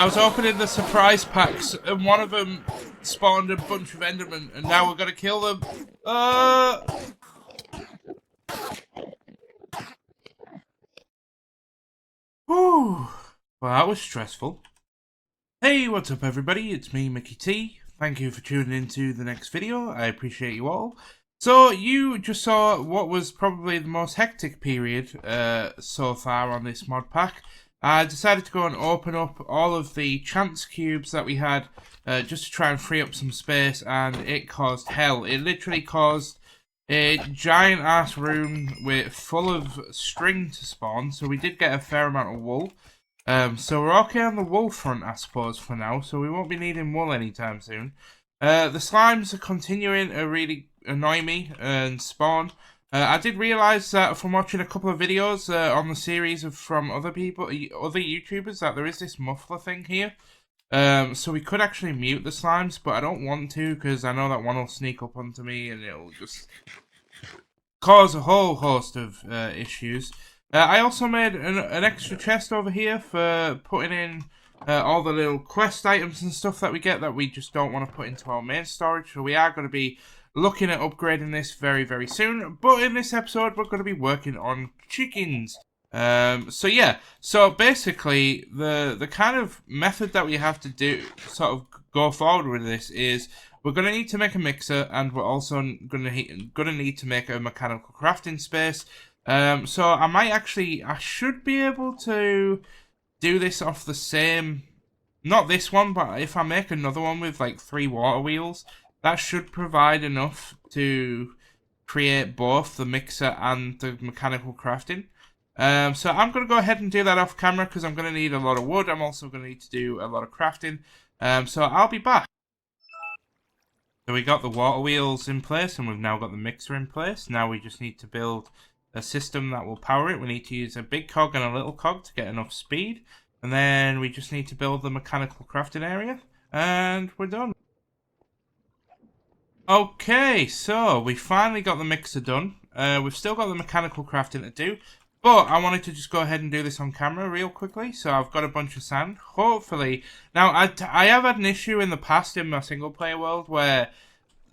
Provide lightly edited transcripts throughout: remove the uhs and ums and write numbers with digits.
I was opening the surprise packs, and one of them spawned a bunch of Endermen, and now we're gonna kill them. Whew. Well, that was stressful. Hey, what's up everybody? It's me, Mickey T. Thank you for tuning into the next video. I appreciate you all. So, you just saw what was probably the most hectic period so far on this mod pack. I decided to go and open up all of the chance cubes that we had just to try and free up some space, and it caused hell. It literally caused a giant ass room full of string to spawn, so we did get a fair amount of wool. So we're okay on the wool front, I suppose, for now, so we won't be needing wool anytime soon. The slimes are continuing to really annoy me and spawn. I did realise that from watching a couple of videos on the series from other YouTubers, that there is this muffler thing here. So we could actually mute the slimes, but I don't want to because I know that one will sneak up onto me and it'll just cause a whole host of issues. I also made an extra chest over here for putting in all the little quest items and stuff that we get that we just don't want to put into our main storage. So we are going to be looking at upgrading this very, very soon. But in this episode, we're going to be working on chickens. So yeah, so basically the kind of method that we have to do, sort of go forward with this, is we're going to need to make a mixer, and we're also going to need to make a mechanical crafting space. So I should be able to do this off the same, not this one, but if I make another one with like 3 water wheels, that should provide enough to create both the mixer and the mechanical crafting. So I'm going to go ahead and do that off camera because I'm going to need a lot of wood. I'm also going to need to do a lot of crafting. So I'll be back. So we got the water wheels in place and we've now got the mixer in place. Now we just need to build a system that will power it. We need to use a big cog and a little cog to get enough speed. And then we just need to build the mechanical crafting area. And we're done. Okay, so we finally got the mixer done. We've still got the mechanical crafting to do. But I wanted to just go ahead and do this on camera real quickly. So I've got a bunch of sand. Hopefully. Now, I have had an issue in the past in my single player world where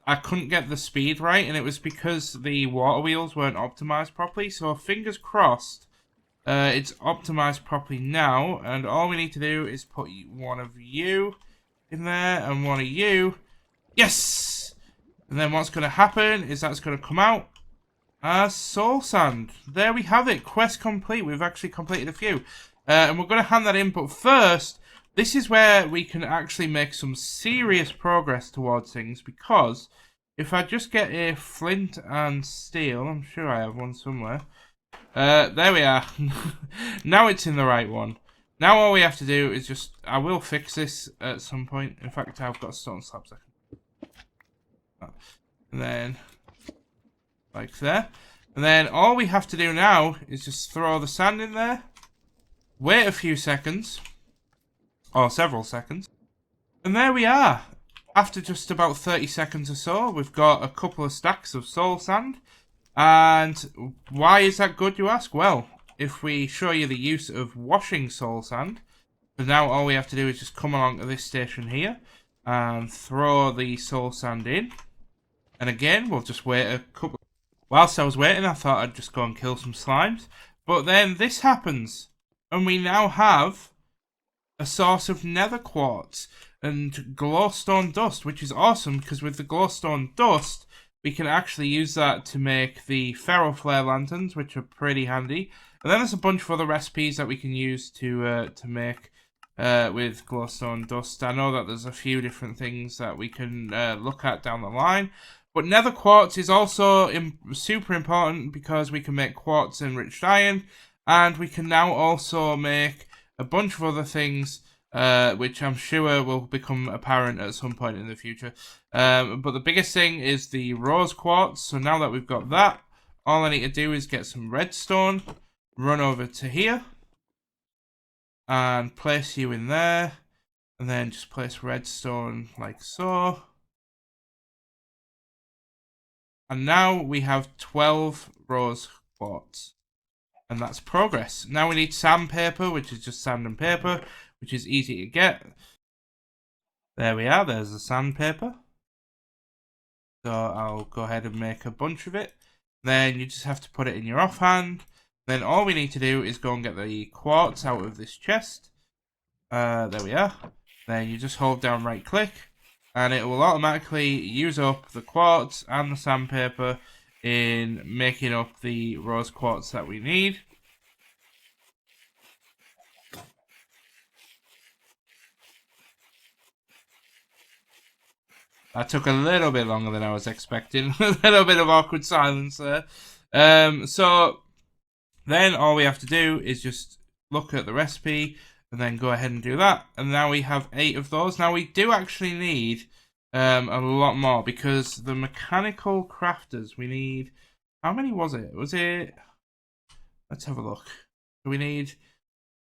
I couldn't get the speed right, and it was because the water wheels weren't optimized properly. So fingers crossed, it's optimized properly now, and all we need to do is put one of you in there and one of you. Yes! And then what's going to happen is that's going to come out as soul sand. There we have it. Quest complete. We've actually completed a few. And we're going to hand that in, but first, this is where we can actually make some serious progress towards things, because if I just get a flint and steel, I'm sure I have one somewhere. There we are. Now it's in the right one. Now all we have to do is just, I will fix this at some point. In fact, I've got stone slabs. And then, like there. And then all we have to do now is just throw the sand in there. Wait a few seconds. Or several seconds. And there we are. After just about 30 seconds or so, we've got a couple of stacks of soul sand. And why is that good, you ask? Well, if we show you the use of washing soul sand, so now all we have to do is just come along to this station here and throw the soul sand in. And again, we'll just wait a couple. Whilst I was waiting, I thought I'd just go and kill some slimes. But then this happens. And we now have a source of nether quartz and glowstone dust, which is awesome because with the glowstone dust, we can actually use that to make the ferroflare lanterns, which are pretty handy. And then there's a bunch of other recipes that we can use to make with glowstone dust. I know that there's a few different things that we can look at down the line. But nether quartz is also super important because we can make quartz enriched iron, and we can now also make a bunch of other things, which I'm sure will become apparent at some point in the future. But the biggest thing is the rose quartz. So now that we've got that, all I need to do is get some redstone, run over to here, and place you in there, and then just place redstone like so. And now we have 12 rose quartz. And that's progress. Now we need sandpaper, which is just sand and paper. which is easy to get. There we are, there's the sandpaper. So I'll go ahead and make a bunch of it. Then you just have to put it in your offhand. Then all we need to do is go and get the quartz out of this chest. There we are. Then you just hold down right click and it will automatically use up the quartz and the sandpaper in making up the rose quartz that we need. That took a little bit longer than I was expecting. A little bit of awkward silence there. So then all we have to do is just look at the recipe and then go ahead and do that. And now we have 8 of those. Now we do actually need a lot more because the mechanical crafters, we need... How many was it? Let's have a look. So we need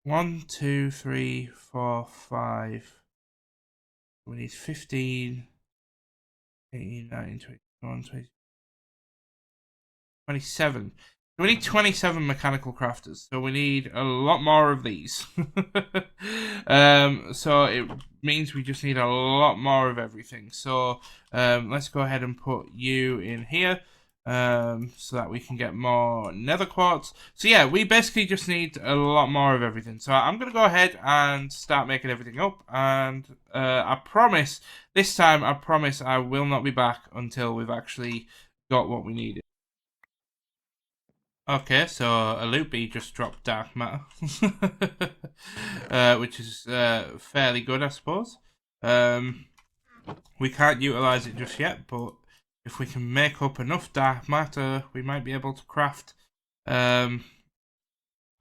1, 2, 3, 4, 5. We need 15... 18, 19, 20, 21, 20, 27. We need 27 mechanical crafters, so we need a lot more of these. So it means we just need a lot more of everything. So let's go ahead and put you in here. So that we can get more nether quartz. So yeah, we basically just need a lot more of everything. So I'm going to go ahead and start making everything up. And I promise, this time I promise I will not be back until we've actually got what we needed. Okay, so a loopy just dropped dark matter. Which is fairly good, I suppose. We can't utilize it just yet, but if we can make up enough dark matter, we might be able to craft all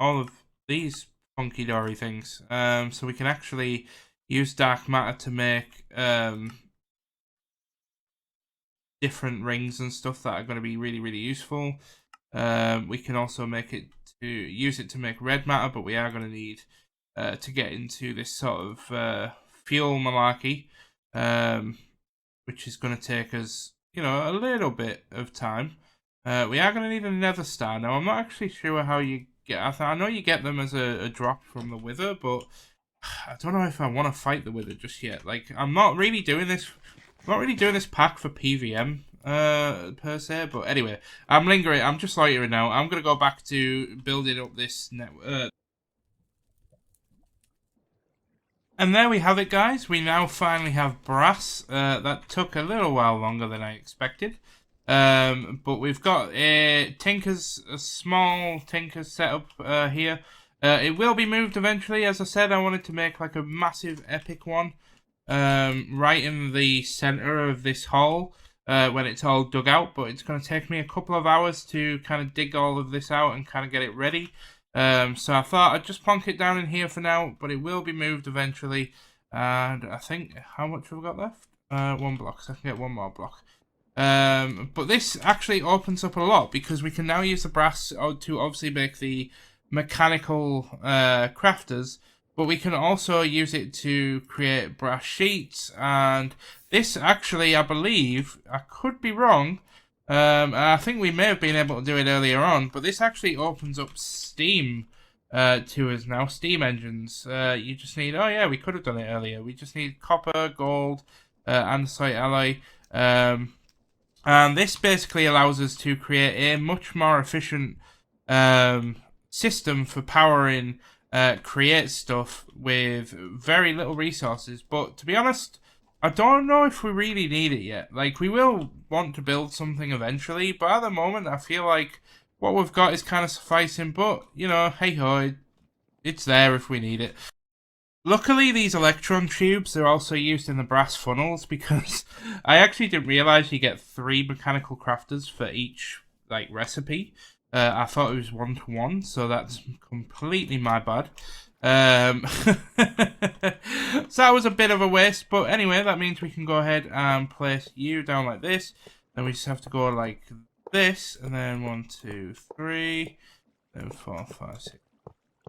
of these funky dory things. So we can actually use dark matter to make different rings and stuff that are going to be really, really useful. We can also use it to make red matter, but we are going to need to get into this sort of fuel malarkey, which is going to take us, you know, a little bit of time. We are going to need a nether star. Now, I'm not actually sure how you get... I know you get them as a drop from the wither, but I don't know if I want to fight the wither just yet. Like, I'm not really doing this pack for PVM per se, but anyway, I'm lingering. I'm just loitering now. I'm going to go back to building up this network. And there we have it, guys. We now finally have brass. That took a little while longer than I expected. But we've got a small Tinker's setup here. It will be moved eventually. As I said, I wanted to make like a massive epic one right in the center of this hole when it's all dug out. But it's going to take me a couple of hours to kind of dig all of this out and kind of get it ready. So I thought I'd just plonk it down in here for now, but it will be moved eventually. And I think, how much have we got left? 1 block, so I can get 1 more block. But this actually opens up a lot because we can now use the brass to obviously make the mechanical crafters, but we can also use it to create brass sheets. And this actually, I believe, I could be wrong, I think we may have been able to do it earlier on, but this actually opens up Steam to us now, Steam engines. You just need, oh yeah, we could have done it earlier. We just need copper, gold, andesite alloy. And this basically allows us to create a much more efficient system for powering create stuff with very little resources. But to be honest, I don't know if we really need it yet. Like, we will want to build something eventually, but at the moment I feel like what we've got is kind of sufficing. But, you know, hey-ho, it's there if we need it. Luckily, these electron tubes are also used in the brass funnels because I actually didn't realize you get 3 mechanical crafters for each like recipe. I thought it was 1-to-1, so that's completely my bad. So that was a bit of a waste, but anyway, that means we can go ahead and place you down like this. Then we just have to go like this, and then 1, 2, 3, then 4, 5, 6,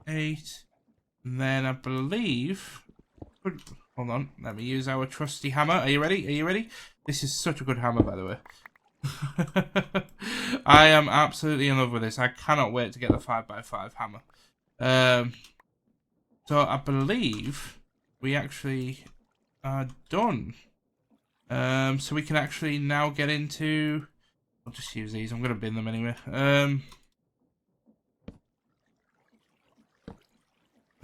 8. And then I believe... Hold on, let me use our trusty hammer. Are you ready? Are you ready? This is such a good hammer, by the way. I am absolutely in love with this. I cannot wait to get the 5x5 hammer. So I believe we actually are done. So we can actually now get into... I'll just use these. I'm going to bin them anyway.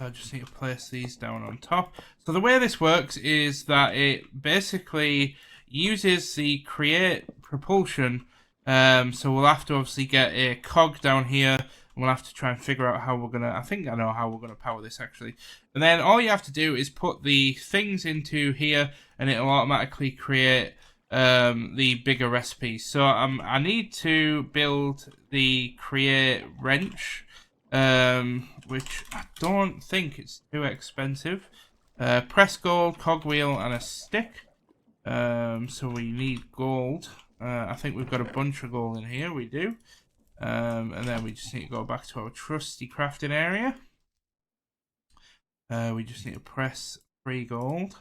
I just need to place these down on top. So the way this works is that it basically uses the create propulsion. So we'll have to obviously get a cog down here. And we'll have to try and figure out how we're going to... I think I know how we're going to power this actually. And then all you have to do is put the things into here and it'll automatically create the bigger recipes. So I need to build the create wrench. Which I don't think it's too expensive. Press gold, cogwheel, and a stick. So we need gold. I think we've got a bunch of gold in here. We do. And then we just need to go back to our trusty crafting area. We just need to press 3 gold.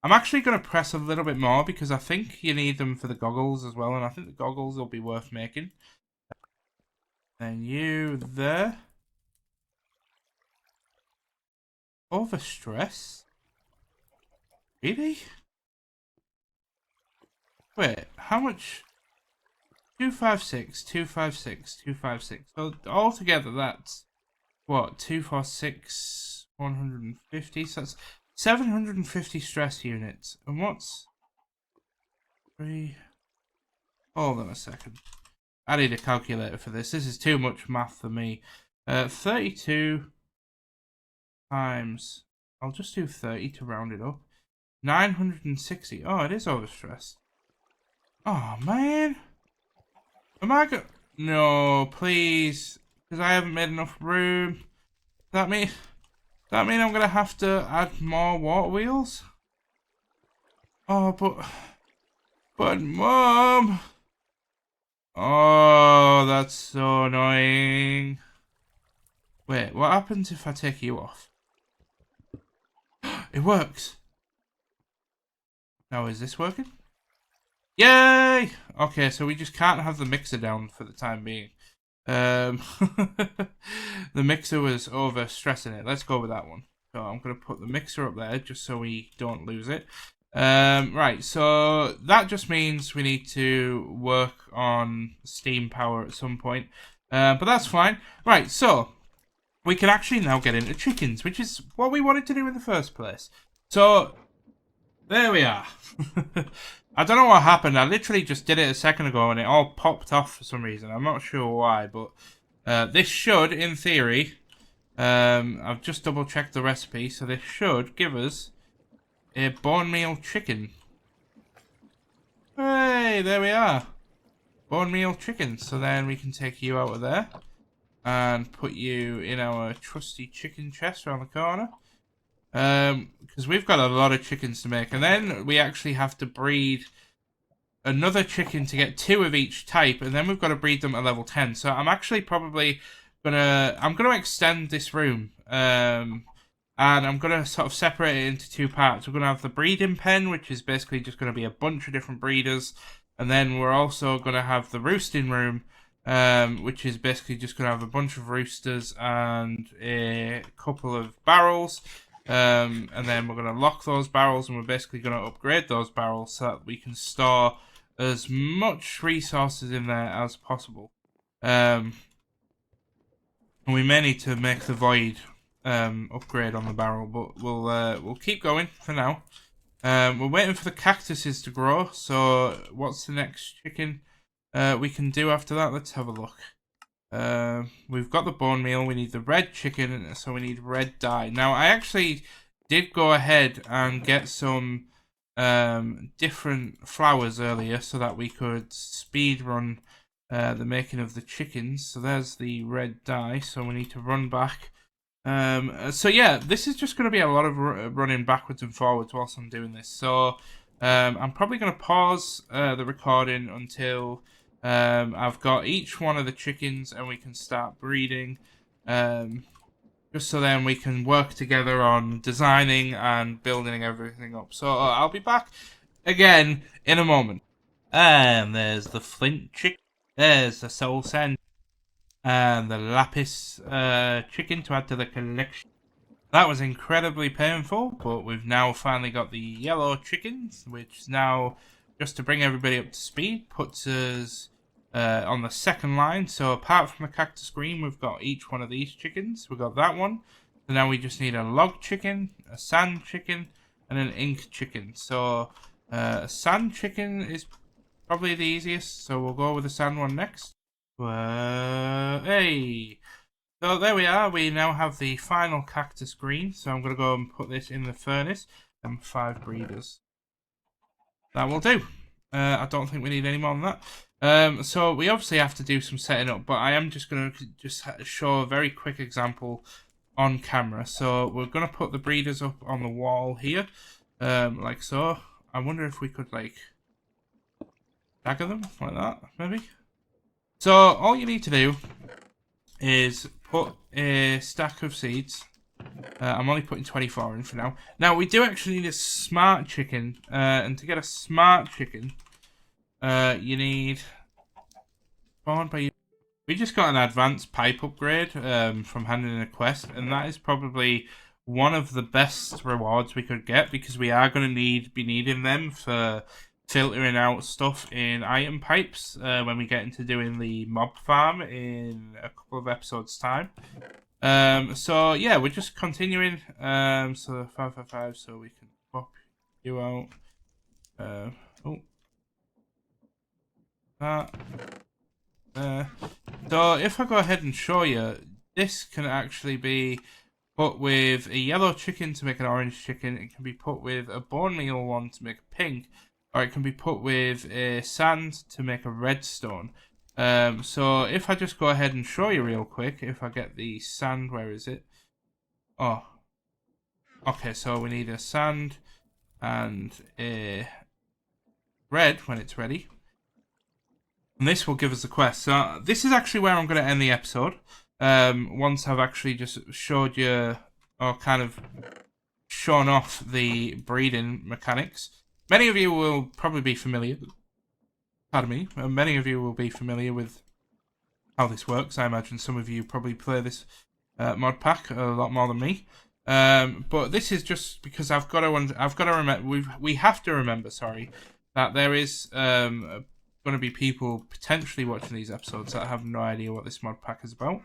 I'm actually going to press a little bit more because I think you need them for the goggles as well. And I think the goggles will be worth making. Then you there. Overstress? Really? Wait, how much? 256, 256, 256. So altogether that's what? 246, 150. So that's 750 stress units. And what's 3? Hold on a second. I need a calculator for this. This is too much math for me. 32 times, I'll just do 30 to round it up. 960. Oh, it is overstressed. Oh, man. Am I going... No, please. Because I haven't made enough room. Does that mean I'm going to have to add more water wheels? Oh, but Mom. Oh, that's so annoying. Wait, what happens if I take you off? It works. Now, is this working? Yay! Okay, so we just can't have the mixer down for the time being. The mixer was over stressing it. Let's go with that one. So I'm going to put the mixer up there just so we don't lose it. Right, so that just means we need to work on steam power at some point. But that's fine. Right, so we can actually now get into chickens, which is what we wanted to do in the first place. So, there we are. I don't know what happened. I literally just did it a second ago and it all popped off for some reason. I'm not sure why, but this should, in theory, I've just double checked the recipe, so this should give us a bone meal chicken. Hey, there we are. Bone meal chicken. So then we can take you out of there and put you in our trusty chicken chest around the corner. Because we've got a lot of chickens to make. And then we actually have to breed another chicken to get 2 of each type. And then we've got to breed them at level 10. So I'm actually probably I'm gonna extend this room. And I'm going to sort of separate it into 2 parts. We're going to have the breeding pen, which is basically just going to be a bunch of different breeders. And then we're also going to have the roosting room, which is basically just going to have a bunch of roosters and a couple of barrels. And then we're going to lock those barrels and we're basically going to upgrade those barrels so that we can store as much resources in there as possible. And we may need to make the void upgrade on the barrel, but we'll keep going for now. We're waiting for the cactuses to grow. So what's the next chicken we can do after that? Let's have a look. We've got the bone meal. We need the red chicken, so we need red dye. Now I actually did go ahead and get some different flowers earlier so that we could speed run the making of the chickens. So there's the red dye, so we need to run back. So yeah, this is just going to be a lot of running backwards and forwards whilst I'm doing this. So I'm probably going to pause the recording until I've got each one of the chickens and we can start breeding. Just so then we can work together on designing and building everything up. So I'll be back again in a moment. And there's the flint chicken. There's the soul sand. And the lapis chicken to add to the collection. That was incredibly painful, but we've now finally got the yellow chickens, which now, just to bring everybody up to speed, puts us on the second line. So apart from the cactus green, we've got each one of these chickens. We've got that one. So now we just need a log chicken, a sand chicken, and an ink chicken. So a sand chicken is probably the easiest, so we'll go with the sand one next. Hey! So there we are, we now have the final cactus green, so I'm going to go and put this in the furnace, and 5 breeders. That will do. I don't think we need any more than that. So we obviously have to do some setting up, but I am just going to show a very quick example on camera. So we're going to put the breeders up on the wall here, like so. I wonder if we could, like, stagger them like that, maybe. So all you need to do is put a stack of seeds. I'm only putting 24 in for now. Now we do actually need a smart chicken, and to get a smart chicken, you need spawned by. We just got an advanced pipe upgrade from handing in a quest, and that is probably one of the best rewards we could get, because we are going to be needing them for filtering out stuff in item pipes when we get into doing the mob farm in a couple of episodes time. So yeah, we're just continuing. So 555, so we can pop you out. That there. So if I go ahead and show you, this can actually be put with a yellow chicken to make an orange chicken. It can be put with a bone meal one to make a pink, or it can be put with a sand to make a redstone. So if I just go ahead and show you real quick, if I get the sand, where is it? Oh, okay, so we need a sand and a red when it's ready. And this will give us the quest. So this is actually where I'm going to end the episode. Once I've actually just showed you, or kind of shown off the breeding mechanics. Many of you will probably be familiar. Pardon me. Many of you will be familiar with how this works. I imagine some of you probably play this mod pack a lot more than me. But this is just because I've got to remember. We have to remember. Sorry, that there is going to be people potentially watching these episodes that have no idea what this mod pack is about.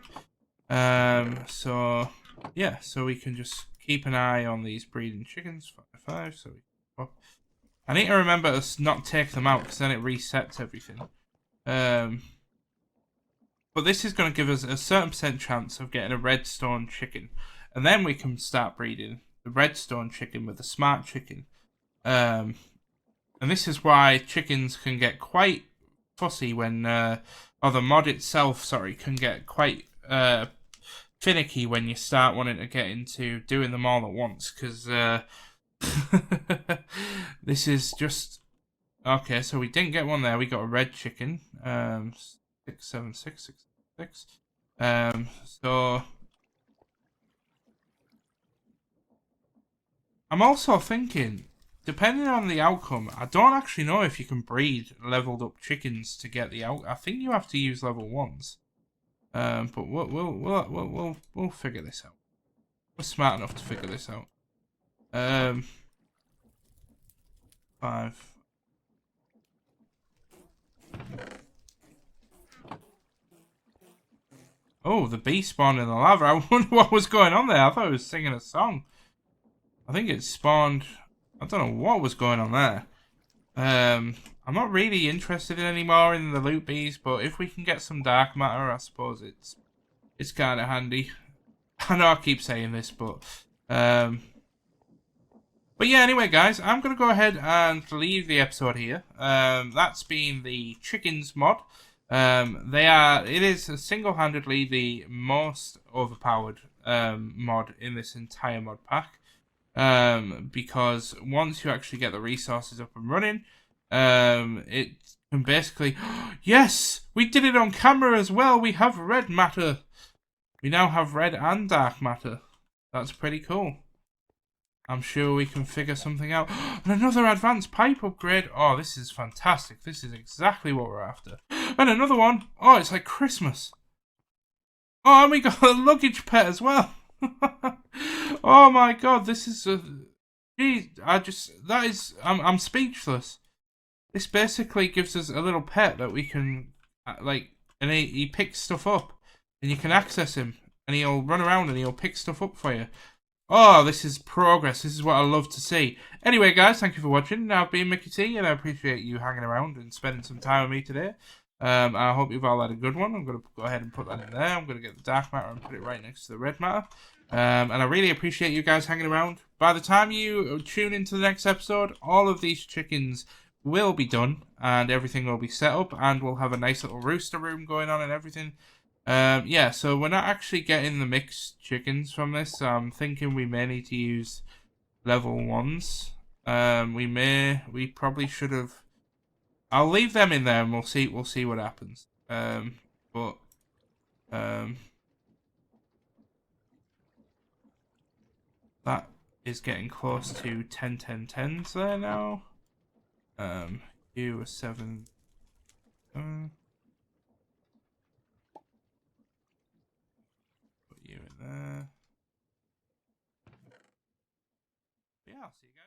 So yeah, so we can just keep an eye on these breeding chickens. 5. So we pop. I need to remember to not take them out, because then it resets everything. But this is going to give us a certain % chance of getting a redstone chicken. And then we can start breeding the redstone chicken with the smart chicken. And this is why chickens can get quite fussy when... or the mod itself, sorry, can get quite finicky when you start wanting to get into doing them all at once. Because... this is just okay. So we didn't get one there. We got a red chicken. 67666. So I'm also thinking, depending on the outcome, I don't actually know if you can breed leveled up chickens to get the out. I think you have to use level 1s. But we'll figure this out. We're smart enough to figure this out. 5. Oh, the bee spawned in the lava. I wonder what was going on there. I thought it was singing a song. I think it spawned... I don't know what was going on there. I'm not really interested in anymore in the loot bees, but if we can get some dark matter, I suppose it's kind of handy. I know I keep saying this, but yeah, anyway, guys, I'm going to go ahead and leave the episode here. That's been the chickens mod. It is single-handedly the most overpowered mod in this entire mod pack. Because once you actually get the resources up and running, it can basically... Yes! We did it on camera as well! We have red matter! We now have red and dark matter. That's pretty cool. I'm sure we can figure something out. And another advanced pipe upgrade. Oh, this is fantastic. This is exactly what we're after. And another one. Oh, it's like Christmas. Oh, and we got a luggage pet as well. Oh my god, this is a... Gee, I'm speechless. This basically gives us a little pet that we can, like, and he picks stuff up, and you can access him, and he'll run around and he'll pick stuff up for you. Oh, this is progress. This is what I love to see. Anyway, guys, thank you for watching. I've been Mickey T, and I appreciate you hanging around and spending some time with me today. I hope you've all had a good one. I'm going to go ahead and put that in there. I'm going to get the dark matter and put it right next to the red matter. And I really appreciate you guys hanging around. By the time you tune into the next episode, all of these chickens will be done, and everything will be set up, and we'll have a nice little rooster room going on and everything. Yeah, so we're not actually getting the mixed chickens from this. So I'm thinking we may need to use level 1s. We probably should have. I'll leave them in there and we'll see what happens. But that is getting close to 10 10 10s there now. You were 7. Put you in there. Yeah, I'll see you guys.